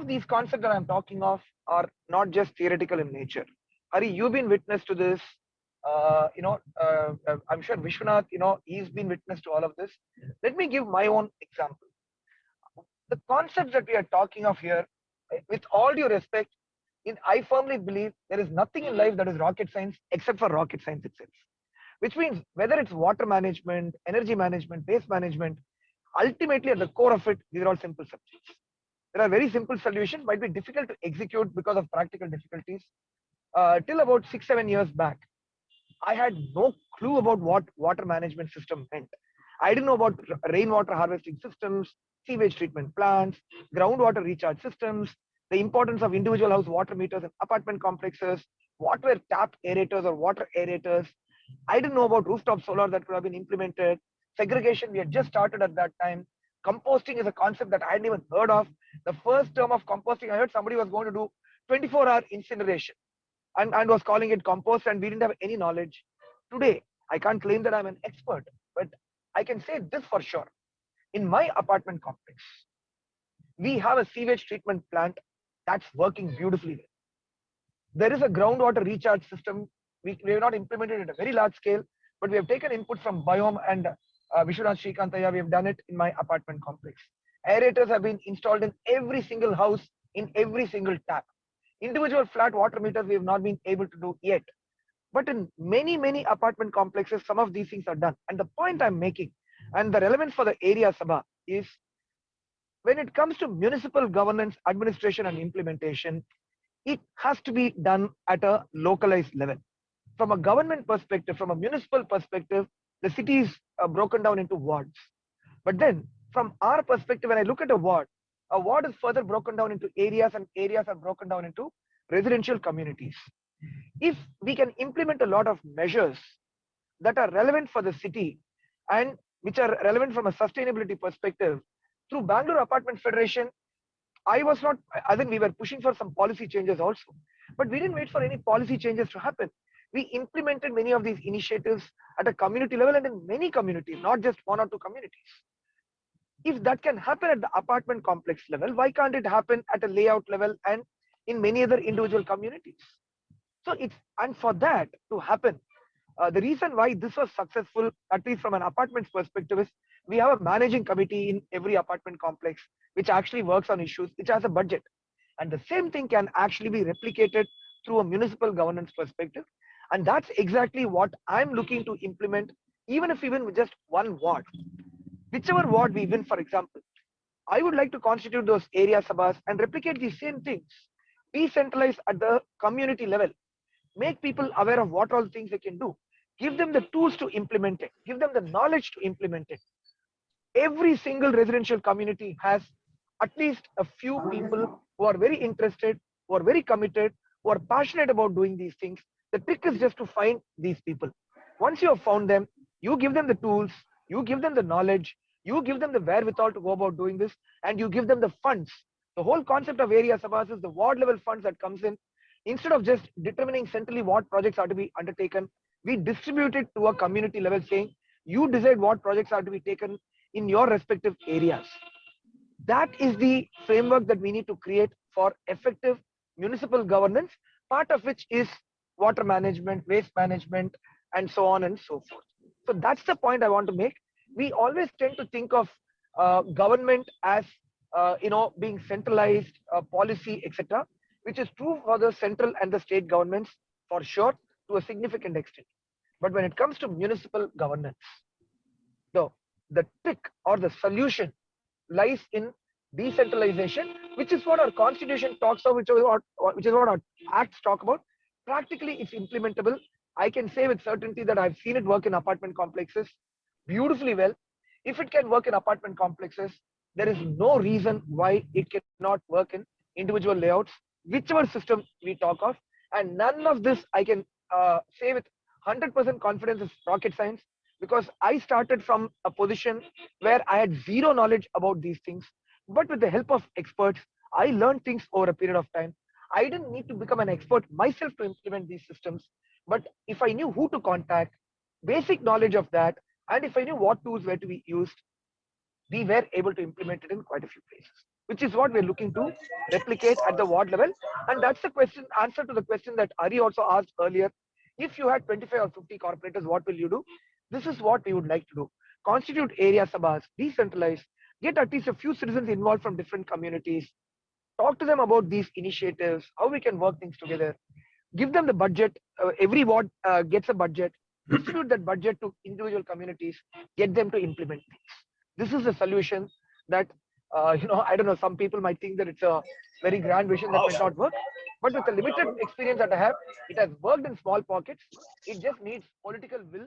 these concepts that I'm talking of are not just theoretical in nature. Hari, you've been witness to this. I'm sure Vishwanath, he's been witness to all of this. Let me give my own example. The concepts that we are talking of here, with all due respect, I firmly believe there is nothing in life that is rocket science except for rocket science itself. Which means whether it's water management, energy management, waste management, ultimately at the core of it, these are all simple subjects. There are very simple solutions, might be difficult to execute because of practical difficulties. Till about 6-7 years back, I had no clue about what water management system meant. I didn't know about rainwater harvesting systems, sewage treatment plants, groundwater recharge systems, the importance of individual house water meters in apartment complexes, what were tap aerators or water aerators. I didn't know about rooftop solar that could have been implemented. Segregation, we had just started at that time. Composting is a concept that I hadn't even heard of. The first term of composting, I heard somebody was going to do 24-hour incineration and was calling it compost, and we didn't have any knowledge. Today, I can't claim that I'm an expert, but I can say this for sure. In my apartment complex, we have a sewage treatment plant that's working beautifully well. There is a groundwater recharge system. We have not implemented it at a very large scale, but we have taken input from Biome and Vishwanath Srikanth. We have done it in my apartment complex. Aerators have been installed in every single house, in every single tap. Individual flat water meters we have not been able to do yet. But in many apartment complexes, some of these things are done. And the point I'm making, and the relevance for the area Sabha, is when it comes to municipal governance, administration, and implementation, it has to be done at a localized level. From a government perspective, from a municipal perspective, the city is broken down into wards. But then, from our perspective, when I look at a ward is further broken down into areas, and areas are broken down into residential communities. If we can implement a lot of measures that are relevant for the city and which are relevant from a sustainability perspective, through Bangalore Apartment Federation, I think we were pushing for some policy changes also, but we didn't wait for any policy changes to happen. We implemented many of these initiatives at a community level and in many communities, not just 1 or 2 communities. If that can happen at the apartment complex level, why can't it happen at a layout level and in many other individual communities? So and for that to happen, the reason why this was successful, at least from an apartment's perspective, is we have a managing committee in every apartment complex, which actually works on issues, which has a budget. And the same thing can actually be replicated through a municipal governance perspective. And that's exactly what I'm looking to implement, even if even with just 1 ward. Whichever ward we win, for example, I would like to constitute those area sabhas and replicate these same things. Decentralize at the community level. Make people aware of what all things they can do. Give them the tools to implement it. Give them the knowledge to implement it. Every single residential community has at least a few people who are very interested, who are very committed, who are passionate about doing these things. The trick is just to find these people. Once you have found them, you give them the tools, you give them the knowledge, you give them the wherewithal to go about doing this, and you give them the funds. The whole concept of area sabhas is the ward level funds that comes in. Instead of just determining centrally what projects are to be undertaken, we distribute it to a community level, saying you decide what projects are to be taken in your respective areas. That is the framework that we need to create for effective municipal governance, part of which is water management, waste management, and so on and so forth. So that's the point I want to make. We always tend to think of government as being centralized, policy, etc., which is true for the central and the state governments for sure to a significant extent. But when it comes to municipal governance, the trick or the solution lies in decentralization, which is what our constitution talks of, which is what our acts talk about. Practically, it's implementable. I can say with certainty that I've seen it work in apartment complexes beautifully well. If it can work in apartment complexes, there is no reason why it cannot work in individual layouts, whichever system we talk of. And none of this I can say with 100% confidence is rocket science, because I started from a position where I had zero knowledge about these things. But with the help of experts, I learned things over a period of time. I didn't need to become an expert myself to implement these systems. But if I knew who to contact, basic knowledge of that, and if I knew what tools were to be used, we were able to implement it in quite a few places. which is what we're looking to replicate at the ward level. And that's the question, answer to the question that Ari also asked earlier. If you had 25 or 50 corporators, what will you do? This is what we would like to do. Constitute area sabhas, decentralize, get at least a few citizens involved from different communities, talk to them about these initiatives, how we can work things together, give them the budget. Every ward gets a budget, distribute that budget to individual communities, get them to implement things. This is a solution that, I don't know, some people might think that it's a very grand vision that might not work, but with the limited experience that I have, it has worked in small pockets. It just needs political will